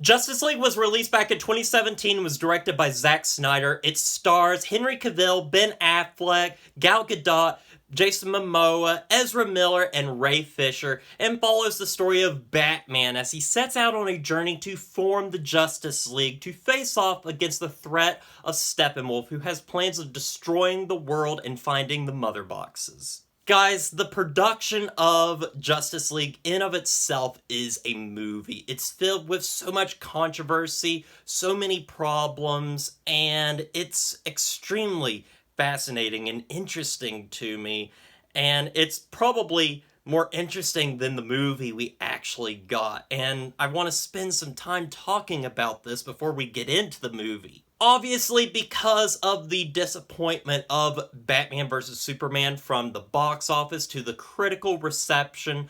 Justice League was released back in 2017 and was directed by Zack Snyder. It stars Henry Cavill, Ben Affleck, Gal Gadot, Jason Momoa, Ezra Miller, and Ray Fisher, and follows the story of Batman as he sets out on a journey to form the Justice League to face off against the threat of Steppenwolf, who has plans of destroying the world and finding the mother boxes. Guys, the production of Justice League in of itself is a movie. It's filled with so much controversy, so many problems, and it's extremely fascinating and interesting to me. And it's probably more interesting than the movie we actually got. And I want to spend some time talking about this before we get into the movie. Obviously, because of the disappointment of Batman vs. Superman from the box office to the critical reception,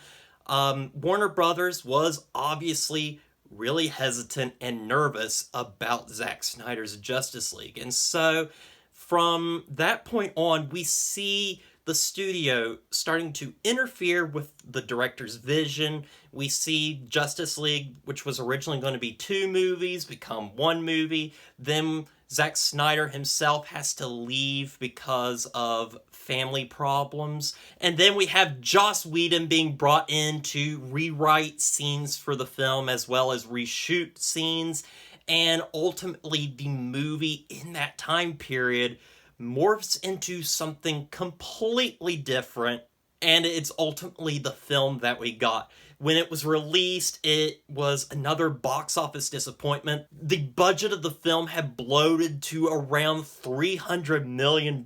Warner Brothers was obviously really hesitant and nervous about Zack Snyder's Justice League. And so, from that point on, we see the studio starting to interfere with the director's vision. We see Justice League, which was originally going to be 2 movies, become 1 movie. Then Zack Snyder himself has to leave because of family problems. And then we have Joss Whedon being brought in to rewrite scenes for the film as well as reshoot scenes. And ultimately, the movie in that time period morphs into something completely different, and it's ultimately the film that we got. When it was released, it was another box office disappointment. The budget of the film had bloated to around $300 million,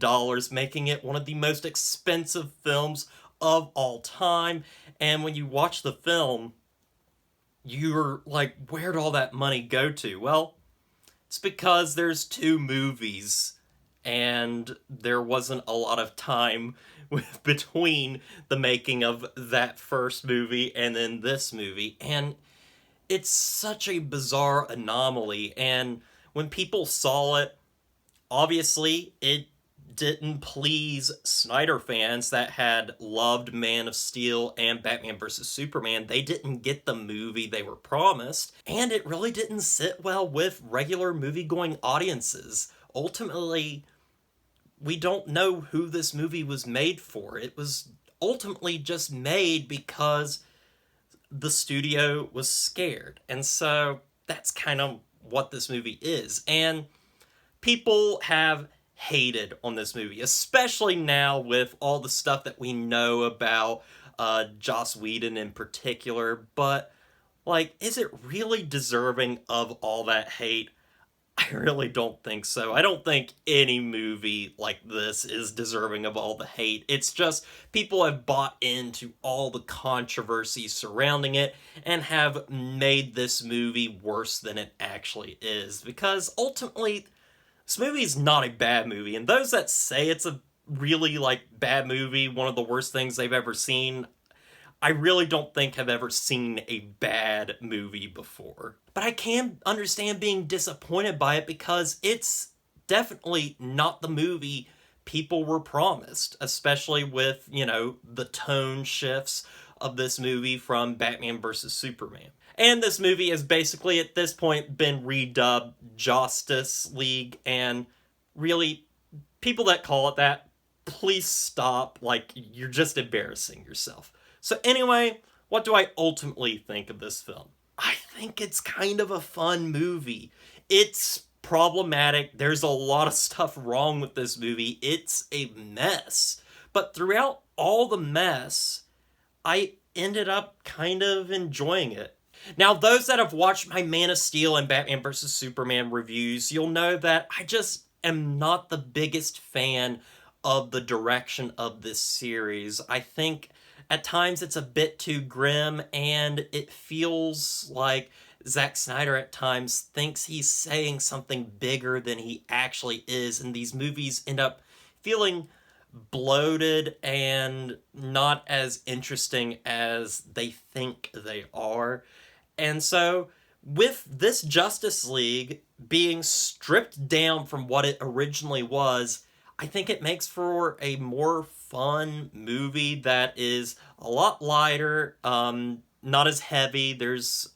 making it one of the most expensive films of all time. And when you watch the film, you're like, where'd all that money go to? Well, it's because there's 2 movies and there wasn't a lot of time between the making of that first movie and then this movie. And it's such a bizarre anomaly. And when people saw it, obviously it didn't please Snyder fans that had loved Man of Steel and Batman vs. Superman. They didn't get the movie they were promised, and it really didn't sit well with regular movie-going audiences. Ultimately, we don't know who this movie was made for. It was ultimately just made because the studio was scared. And so that's kind of what this movie is. And people have hated on this movie, especially now with all the stuff that we know about Joss Whedon in particular. But, like, is it really deserving of all that hate? I really don't think so. I don't think any movie like this is deserving of all the hate. It's just people have bought into all the controversy surrounding it and have made this movie worse than it actually is. Because ultimately, this movie is not a bad movie. And those that say it's a really, like, bad movie, one of the worst things they've ever seen, I really don't think have ever seen a bad movie before. But I can understand being disappointed by it because it's definitely not the movie people were promised, especially with, you know, the tone shifts of this movie from Batman vs. Superman. And this movie has basically, at this point, been redubbed Justice League, and really, people that call it that, please stop. Like, you're just embarrassing yourself. So anyway, what do I ultimately think of this film? I think it's kind of a fun movie. It's problematic. There's a lot of stuff wrong with this movie. It's a mess. But throughout all the mess, I ended up kind of enjoying it. Now, those that have watched my Man of Steel and Batman vs. Superman reviews, you'll know that I just am not the biggest fan of the direction of this series. I think at times it's a bit too grim, and it feels like Zack Snyder at times thinks he's saying something bigger than he actually is, and these movies end up feeling bloated and not as interesting as they think they are. And so, with this Justice League being stripped down from what it originally was, I think it makes for a more fun movie that is a lot lighter, not as heavy. There's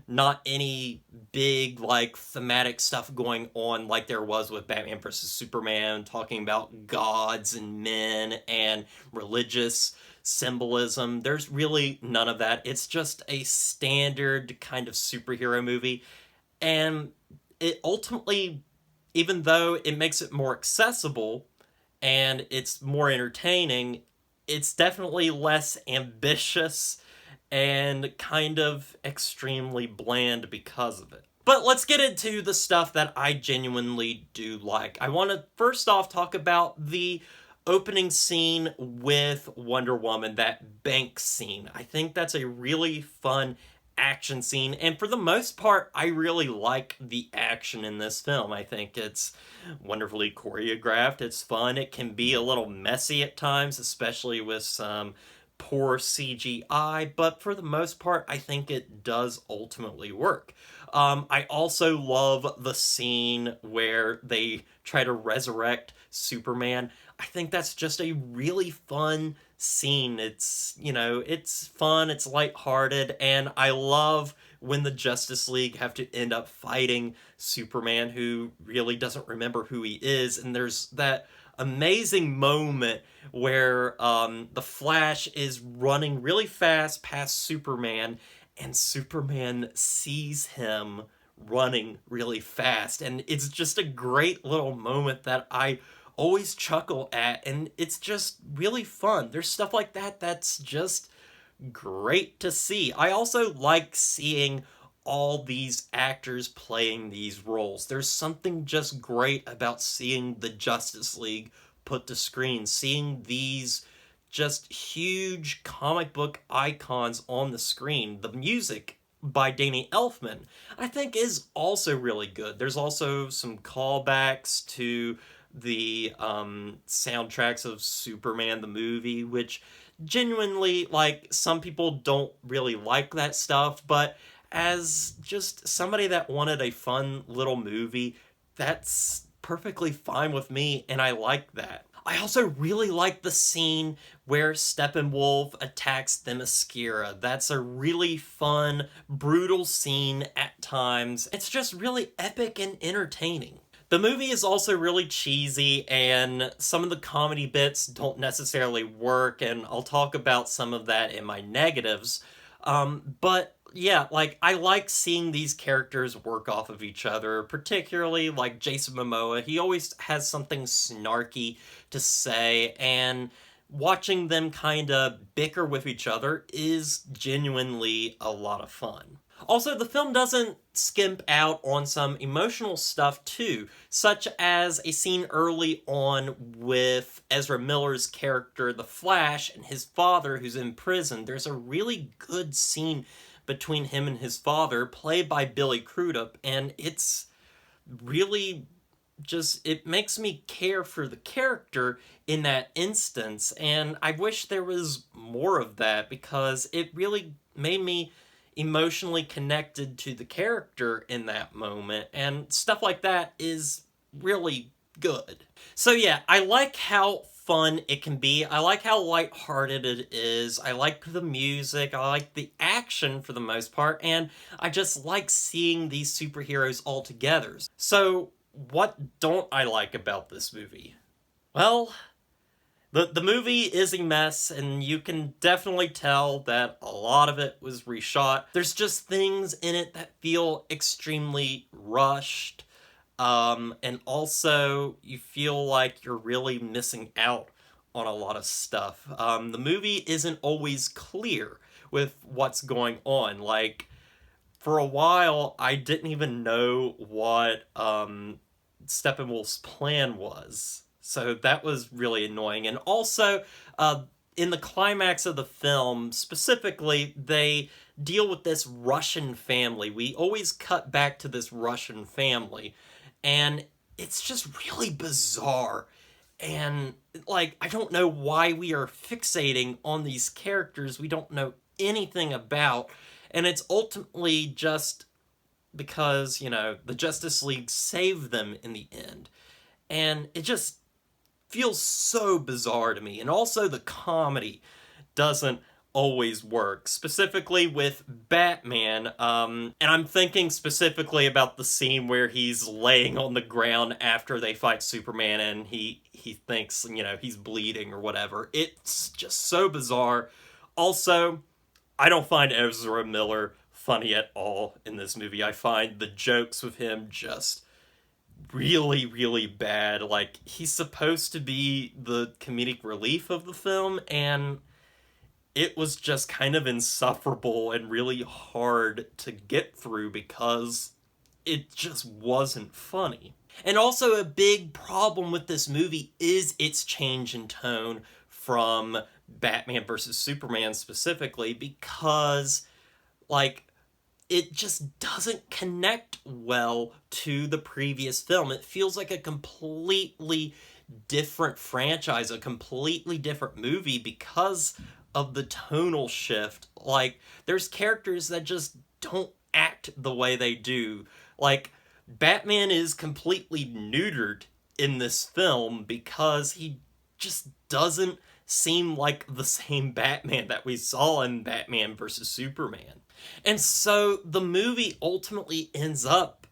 not any big, like, thematic stuff going on like there was with Batman vs. Superman, talking about gods and men and religious symbolism. There's really none of that. It's just a standard kind of superhero movie. And it ultimately, even though it makes it more accessible and it's more entertaining, it's definitely less ambitious and kind of extremely bland because of it. But let's get into the stuff that I genuinely do like. I want to first off talk about the opening scene with Wonder Woman, that bank scene. I think that's a really fun action scene, and for the most part, I really like the action in this film. I think it's wonderfully choreographed, it's fun, it can be a little messy at times, especially with some poor CGI, but for the most part, I think it does ultimately work. I also love the scene where they try to resurrect Superman. I think that's just a really fun scene. It's, you know, it's fun, it's lighthearted, and I love when the Justice League have to end up fighting Superman, who really doesn't remember who he is, and there's that amazing moment where the Flash is running really fast past Superman, and Superman sees him running really fast, and it's just a great little moment that I always chuckle at, and it's just really fun. There's stuff like that that's just great to see. I also like seeing all these actors playing these roles. There's something just great about seeing the Justice League put to screen, seeing these just huge comic book icons on the screen. The music by Danny Elfman, I think, is also really good. There's also some callbacks to the soundtracks of Superman the movie, which genuinely, like, some people don't really like that stuff, but as just somebody that wanted a fun little movie, that's perfectly fine with me, and I like that. I also really like the scene where Steppenwolf attacks Themyscira. That's a really fun, brutal scene at times. It's just really epic and entertaining. The movie is also really cheesy, and some of the comedy bits don't necessarily work, and I'll talk about some of that in my negatives. But yeah, like, I like seeing these characters work off of each other, particularly like Jason Momoa. He always has something snarky to say, and watching them kind of bicker with each other is genuinely a lot of fun. Also, the film doesn't skimp out on some emotional stuff too, such as a scene early on with Ezra Miller's character, the Flash, and his father who's in prison. There's a really good scene between him and his father, played by Billy Crudup, and it's really just, it makes me care for the character in that instance, and I wish there was more of that, because it really made me emotionally connected to the character in that moment, and stuff like that is really good. So yeah, I like how fun it can be. I like how lighthearted it is. I like the music. I like the action for the most part, and I just like seeing these superheroes all together. So what don't I like about this movie? Well, the movie is a mess, and you can definitely tell that a lot of it was reshot. There's just things in it that feel extremely rushed, and also you feel like you're really missing out on a lot of stuff. The movie isn't always clear with what's going on. Like, for a while, I didn't even know what Steppenwolf's plan was. So that was really annoying. And also, in the climax of the film, specifically, they deal with this Russian family. We always cut back to this Russian family, and it's just really bizarre. And, like, I don't know why we are fixating on these characters we don't know anything about. And it's ultimately just because, you know, the Justice League saved them in the end. And it just feels so bizarre to me. And also the comedy doesn't always work, specifically with Batman. And I'm thinking specifically about the scene where he's laying on the ground after they fight Superman and he thinks, he's bleeding or whatever. It's just so bizarre. Also, I don't find Ezra Miller funny at all in this movie. I find the jokes with him just really, really bad. Like, he's supposed to be the comedic relief of the film, and it was just kind of insufferable and really hard to get through because it just wasn't funny. And also a big problem with this movie is its change in tone from Batman versus Superman specifically, because, like, it just doesn't connect well to the previous film. It feels like a completely different franchise, a completely different movie because of the tonal shift. Like, there's characters that just don't act the way they do. Like, Batman is completely neutered in this film because he just doesn't seem like the same Batman that we saw in Batman versus Superman. And so the movie ultimately ends up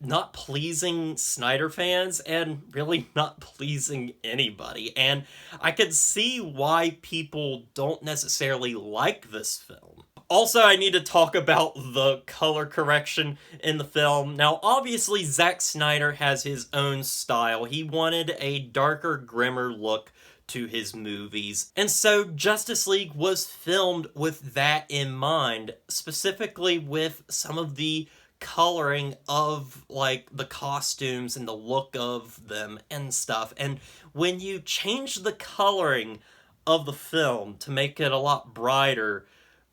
not pleasing Snyder fans and really not pleasing anybody. And I could see why people don't necessarily like this film. Also, I need to talk about the color correction in the film. Now, obviously, Zack Snyder has his own style. He wanted a darker, grimmer look to his movies. And so Justice League was filmed with that in mind, specifically with some of the coloring of, like, the costumes and the look of them and stuff. And when you change the coloring of the film to make it a lot brighter,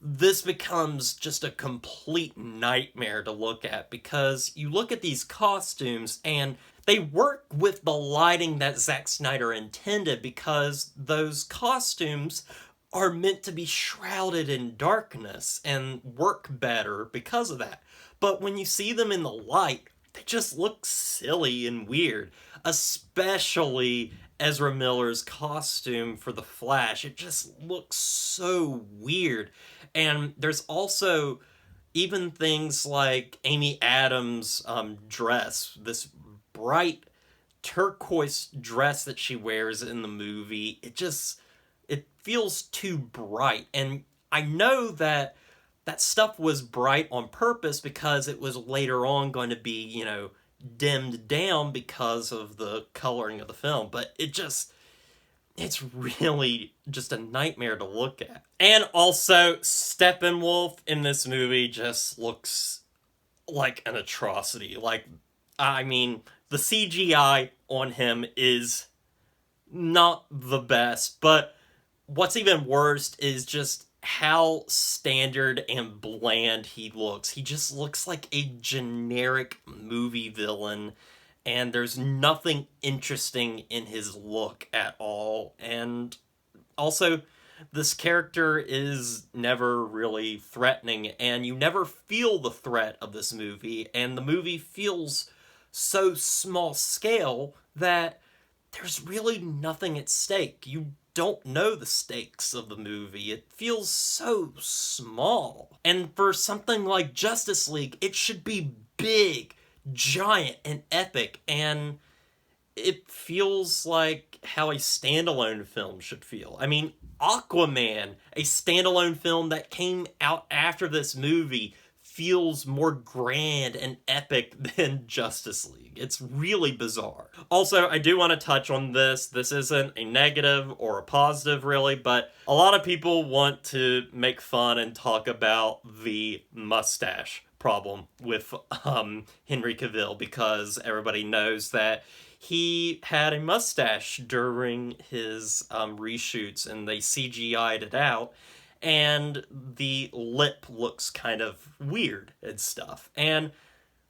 this becomes just a complete nightmare to look at, because you look at these costumes and they work with the lighting that Zack Snyder intended, because those costumes are meant to be shrouded in darkness and work better because of that. But when you see them in the light, they just look silly and weird, especially Ezra Miller's costume for the Flash. It just looks so weird. And there's also even things like Amy Adams' dress, this bright turquoise dress that she wears in the movie. It feels too bright. And I know that stuff was bright on purpose because it was later on going to be, dimmed down because of the coloring of the film. But it's really just a nightmare to look at. And also, Steppenwolf in this movie just looks like an atrocity. Like, I mean, the CGI on him is not the best, but what's even worse is just how standard and bland he looks. He just looks like a generic movie villain, and there's nothing interesting in his look at all. And also, this character is never really threatening, and you never feel the threat of this movie, and the movie feels so small scale that there's really nothing at stake. You don't know the stakes of the movie. It feels so small. And for something like Justice League, it should be big, giant, and epic, and it feels like how a standalone film should feel. I mean, Aquaman, a standalone film that came out after this movie, feels more grand and epic than Justice League. It's really bizarre. Also, I do want to touch on this. This isn't a negative or a positive, really, but a lot of people want to make fun and talk about the mustache problem with Henry Cavill, because everybody knows that he had a mustache during his reshoots, and they CGI'd it out, and the lip looks kind of weird and stuff. And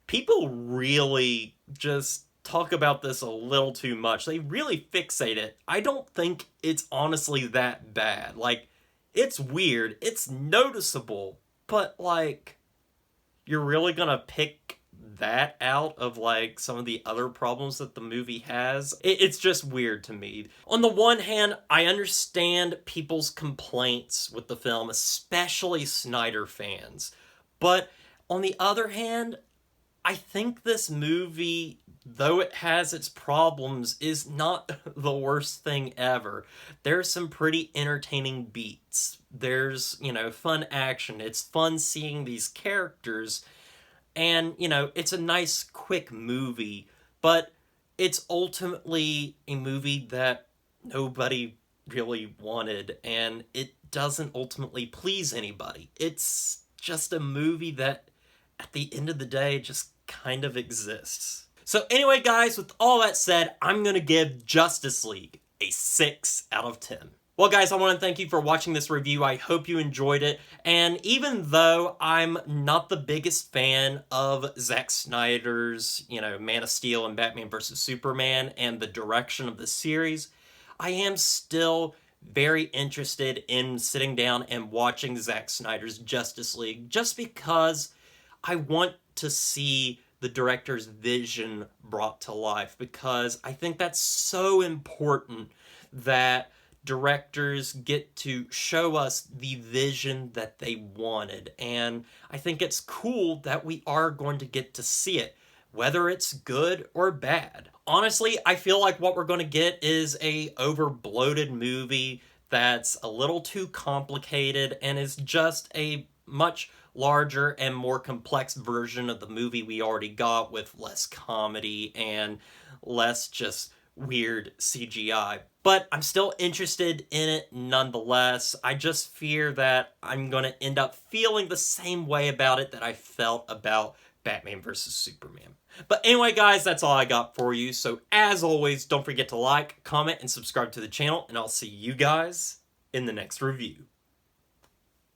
people really just talk about this a little too much. They really fixate it. I don't think it's honestly that bad. Like, it's weird, it's noticeable, but, like, you're really gonna pick that out of like some of the other problems that the movie has. It's just weird to me. On the one hand, I understand people's complaints with the film, especially Snyder fans. But on the other hand, I think this movie, though it has its problems, is not the worst thing ever. There's some pretty entertaining beats. There's, fun action. It's fun seeing these characters. And, it's a nice, quick movie. But it's ultimately a movie that nobody really wanted. And it doesn't ultimately please anybody. It's just a movie that, at the end of the day, just kind of exists. So anyway, guys, with all that said, I'm going to give Justice League a 6 out of 10. Well, guys, I want to thank you for watching this review. I hope you enjoyed it. And even though I'm not the biggest fan of Zack Snyder's, Man of Steel and Batman vs. Superman and the direction of the series, I am still very interested in sitting down and watching Zack Snyder's Justice League, just because I want to see the director's vision brought to life, because I think that's so important that directors get to show us the vision that they wanted. And I think it's cool that we are going to get to see it, whether it's good or bad. Honestly, I feel like what we're going to get is a over-bloated movie that's a little too complicated and is just a much larger and more complex version of the movie we already got, with less comedy and less just weird CGI. But I'm still interested in it nonetheless. I just fear that I'm going to end up feeling the same way about it that I felt about Batman vs. Superman. But anyway, guys, that's all I got for you. So as always, don't forget to like, comment, and subscribe to the channel, and I'll see you guys in the next review.